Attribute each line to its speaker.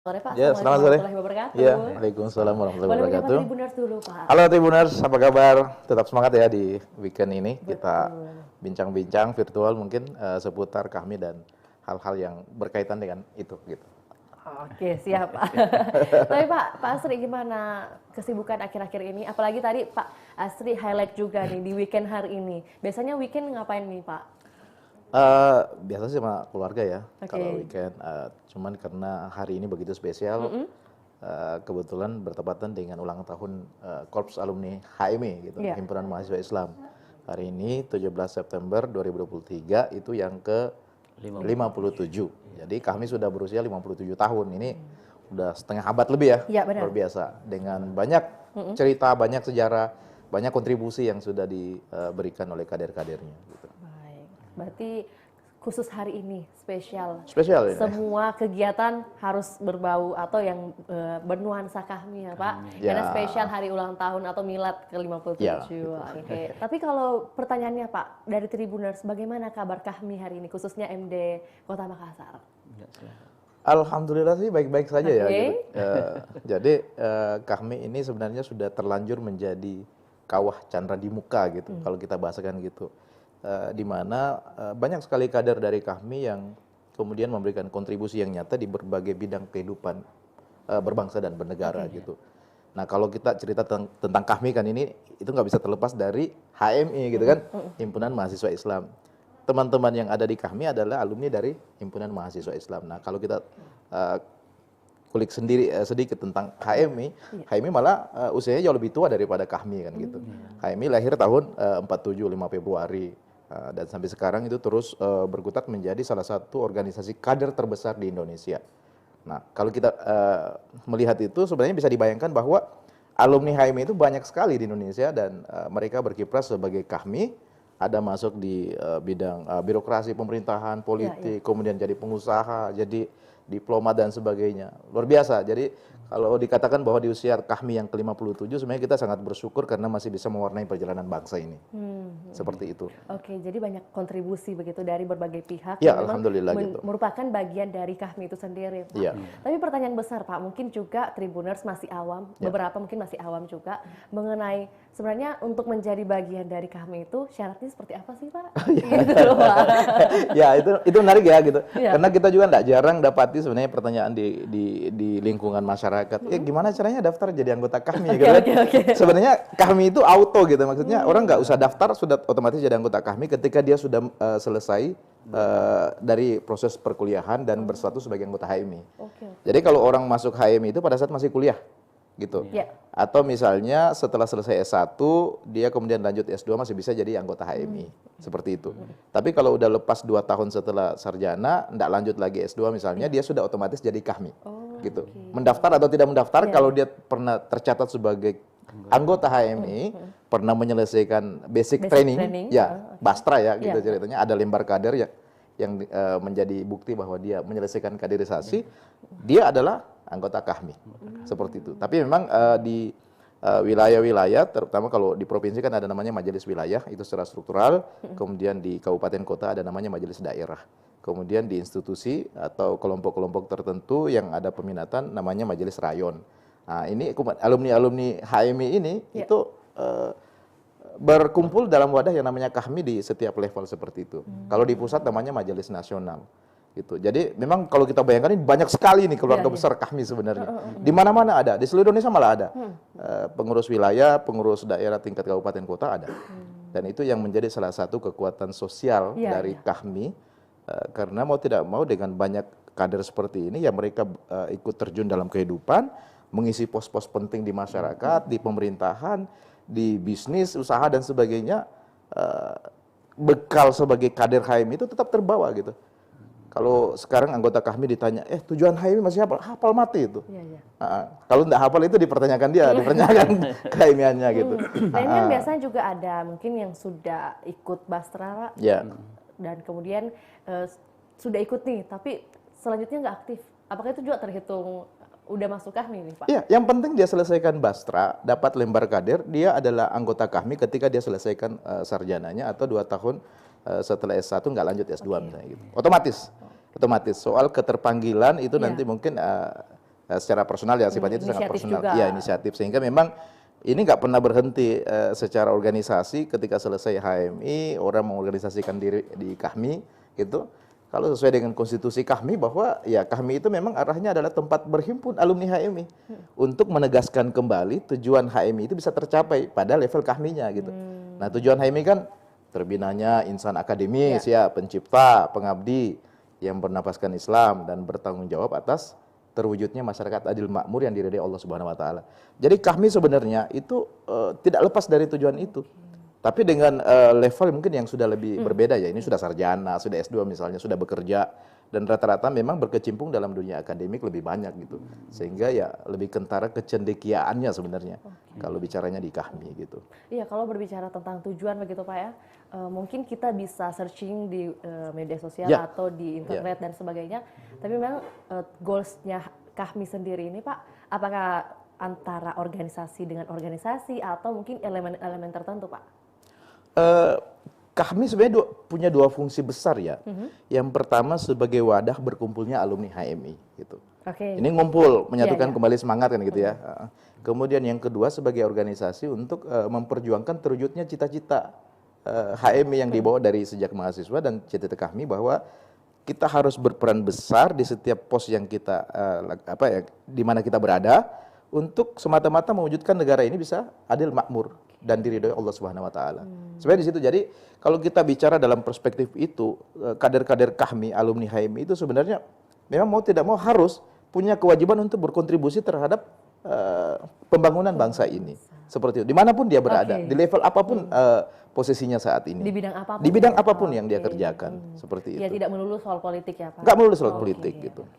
Speaker 1: Sore Pak,
Speaker 2: Ya,
Speaker 1: Assalamualaikum
Speaker 2: selamat sore.
Speaker 1: warahmatullahi wabarakatuh.
Speaker 2: Ya, Waalaikumsalam warahmatullahi
Speaker 1: Boleh menyapa
Speaker 2: wabarakatuh.
Speaker 1: Tribuners dulu Pak.
Speaker 2: Halo Tribuners, apa kabar? Tetap semangat ya di weekend ini. Kita
Speaker 1: Betul.
Speaker 2: bincang-bincang virtual mungkin seputar kami dan hal-hal yang berkaitan dengan itu gitu.
Speaker 1: Oke, siap Pak. Tapi Pak Asri gimana kesibukan akhir-akhir ini? Apalagi tadi Pak Asri highlight juga nih di weekend hari ini. Biasanya weekend ngapain nih Pak?
Speaker 2: Biasa sih sama keluarga ya,
Speaker 1: Oke.
Speaker 2: kalau weekend. Cuman karena hari ini begitu spesial, kebetulan bertepatan dengan ulang tahun Korps Alumni HMI gitu,
Speaker 1: Iya.
Speaker 2: Himpunan Mahasiswa Islam. Hari ini 17 September 2023 itu yang ke 57. Jadi kami sudah berusia 57 tahun. Ini udah setengah abad lebih ya.
Speaker 1: Iya, benar.
Speaker 2: Luar biasa. Dengan banyak cerita, banyak sejarah, banyak kontribusi yang sudah diberikan oleh kader-kadernya gitu.
Speaker 1: Baik, berarti khusus hari ini spesial.
Speaker 2: Spesial ya.
Speaker 1: Semua kegiatan harus berbau atau yang bernuansa Kahmi ya Pak. Karena
Speaker 2: Ya.
Speaker 1: spesial hari ulang tahun atau milad ke-57.
Speaker 2: Ya,
Speaker 1: Oke. Tapi kalau pertanyaannya Pak, dari Tribuners bagaimana kabar Kahmi hari ini khususnya MD Kota Makassar?
Speaker 2: Alhamdulillah sih baik-baik saja ya.
Speaker 1: Oke.
Speaker 2: Gitu. Jadi kami ini sebenarnya sudah terlanjur menjadi kawah candra di muka gitu, kalau kita bahasakan gitu. Di mana banyak sekali kader dari kami yang kemudian memberikan kontribusi yang nyata di berbagai bidang kehidupan berbangsa dan bernegara gitu. Nah kalau kita cerita tentang kami kan ini itu nggak bisa terlepas dari HMI gitu kan, Himpunan Mahasiswa Islam. Teman-teman yang ada di kami adalah alumni dari Himpunan Mahasiswa Islam. Nah kalau kita kulik sendiri sedikit tentang HMI, HMI malah usianya jauh lebih tua daripada kami kan gitu. HMI lahir tahun 47 5 Februari dan sampai sekarang itu terus berkutat menjadi salah satu organisasi kader terbesar di Indonesia. Nah kalau kita melihat itu sebenarnya bisa dibayangkan bahwa alumni HMI itu banyak sekali di Indonesia dan mereka berkiprah sebagai kahmi, ada masuk di bidang birokrasi pemerintahan, politik, kemudian jadi pengusaha, jadi diplomat dan sebagainya. Luar biasa. Jadi kalau dikatakan bahwa di usia kami yang ke-57 sebenarnya kita sangat bersyukur karena masih bisa mewarnai perjalanan bangsa ini. Seperti itu.
Speaker 1: Oke, jadi banyak kontribusi begitu dari berbagai pihak
Speaker 2: Ya,
Speaker 1: yang memang
Speaker 2: alhamdulillah gitu.
Speaker 1: merupakan bagian dari Kahmi itu sendiri, Pak.
Speaker 2: Iya.
Speaker 1: Tapi pertanyaan besar, Pak, mungkin juga Tribuners masih awam, beberapa mungkin masih awam juga mengenai sebenarnya untuk menjadi bagian dari Kahmi itu syaratnya seperti apa sih, Pak? Gitu loh, Pak.
Speaker 2: Ya itu menarik ya gitu.
Speaker 1: Iya.
Speaker 2: Karena kita juga nggak jarang dapati sebenarnya pertanyaan di lingkungan masyarakat. Ya gimana caranya daftar jadi anggota kami gitu kan.
Speaker 1: Oke.
Speaker 2: Sebenarnya kami itu auto gitu. Maksudnya orang nggak usah daftar sudah otomatis jadi anggota kami ketika dia sudah selesai dari proses perkuliahan dan berstatus sebagai anggota HMI.
Speaker 1: Oke.
Speaker 2: Jadi kalau orang masuk HMI itu pada saat masih kuliah gitu.
Speaker 1: Ya.
Speaker 2: Atau misalnya setelah selesai S1 dia kemudian lanjut S2 masih bisa jadi anggota HMI. Seperti itu. Tapi kalau udah lepas 2 tahun setelah sarjana, enggak lanjut lagi S2 misalnya, dia sudah otomatis jadi kahmi. Gitu. Mendaftar atau tidak mendaftar kalau dia pernah tercatat sebagai anggota HMI, pernah menyelesaikan basic training, ya, Bastra ya gitu ceritanya, ada lembar kader yang menjadi bukti bahwa dia menyelesaikan kaderisasi, dia adalah anggota kahmi. Seperti itu. Tapi memang di wilayah-wilayah, terutama kalau di provinsi kan ada namanya majelis wilayah, itu secara struktural, kemudian di kabupaten kota ada namanya majelis daerah. Kemudian di institusi atau kelompok-kelompok tertentu yang ada peminatan namanya majelis rayon. Nah ini alumni-alumni HMI ini itu berkumpul dalam wadah yang namanya kahmi di setiap level seperti itu. Kalau di pusat namanya majelis nasional. Gitu. Jadi memang kalau kita bayangkan ini banyak sekali nih keluarga besar kahmi sebenarnya. Di mana-mana ada, di seluruh Indonesia malah ada. Pengurus wilayah, pengurus daerah tingkat kabupaten kota ada. Dan itu yang menjadi salah satu kekuatan sosial dari kahmi. Karena mau tidak mau dengan banyak kader seperti ini ya mereka ikut terjun dalam kehidupan, mengisi pos-pos penting di masyarakat, di pemerintahan, di bisnis, usaha dan sebagainya. Bekal sebagai kader HMI itu tetap terbawa gitu. Kalau sekarang anggota kahmi ditanya, tujuan HMI masih hafal? Hafal mati itu. Kalau tidak hafal itu dipertanyakan dia, dipertanyakan KHMI-nya gitu.
Speaker 1: Nah ini kan biasanya juga ada mungkin yang sudah ikut Bastra dan kemudian sudah ikut nih, tapi selanjutnya nggak aktif. Apakah itu juga terhitung udah masuk kahmi nih Pak?
Speaker 2: Iya, yang penting dia selesaikan Bastra, dapat lembar kader, dia adalah anggota kahmi ketika dia selesaikan sarjananya atau 2 tahun setelah S1 nggak lanjut S2 misalnya gitu. Otomatis. Soal keterpanggilan itu nanti mungkin secara personal ya, sifatnya itu sangat personal.
Speaker 1: juga.
Speaker 2: Iya, inisiatif, sehingga memang ini nggak pernah berhenti secara organisasi. Ketika selesai HMI, orang mengorganisasikan diri di KAHMI gitu. Kalau sesuai dengan konstitusi KAHMI, bahwa ya KAHMI itu memang arahnya adalah tempat berhimpun alumni HMI untuk menegaskan kembali tujuan HMI itu bisa tercapai pada level KAHMI-nya gitu. Nah, tujuan HMI kan terbinanya insan akademis ya, pencipta, pengabdi yang bernafaskan Islam dan bertanggung jawab atas terwujudnya masyarakat adil makmur yang diridai Allah Subhanahu wa taala. Jadi KAHMI sebenarnya itu tidak lepas dari tujuan itu. Tapi dengan level mungkin yang sudah lebih berbeda ya. Ini sudah sarjana, sudah S2 misalnya, sudah bekerja, dan rata-rata memang berkecimpung dalam dunia akademik lebih banyak gitu. Sehingga ya lebih kentara kecendekiaannya sebenarnya kalau bicaranya di KAHMI gitu.
Speaker 1: Iya, kalau berbicara tentang tujuan begitu Pak ya, mungkin kita bisa searching di media sosial atau di internet dan sebagainya. Tapi memang goals-nya KAHMI sendiri ini Pak, apakah antara organisasi dengan organisasi atau mungkin elemen-elemen tertentu Pak?
Speaker 2: KAHMI sebenarnya punya dua fungsi besar ya. Yang pertama sebagai wadah berkumpulnya alumni HMI gitu. Ini ngumpul, menyatukan kembali semangat kan gitu ya. Kemudian yang kedua sebagai organisasi untuk memperjuangkan terwujudnya cita-cita HMI yang dibawa dari sejak mahasiswa, dan cita-cita KAHMI bahwa kita harus berperan besar di setiap pos yang kita di mana kita berada untuk semata-mata mewujudkan negara ini bisa adil makmur dan diridhoi Allah Subhanahu wa taala. Sebenarnya di situ. Jadi kalau kita bicara dalam perspektif itu, kader-kader KAHMI, alumni HMI itu sebenarnya memang mau tidak mau harus punya kewajiban untuk berkontribusi terhadap pembangunan bangsa ini. Seperti itu. Dimanapun dia berada, di level apapun posisinya saat ini.
Speaker 1: Di bidang apapun.
Speaker 2: Di bidang apapun yang dia kerjakan. Seperti itu.
Speaker 1: Ya tidak melulu soal politik ya Pak.
Speaker 2: Nggak melulu soal politik gitu.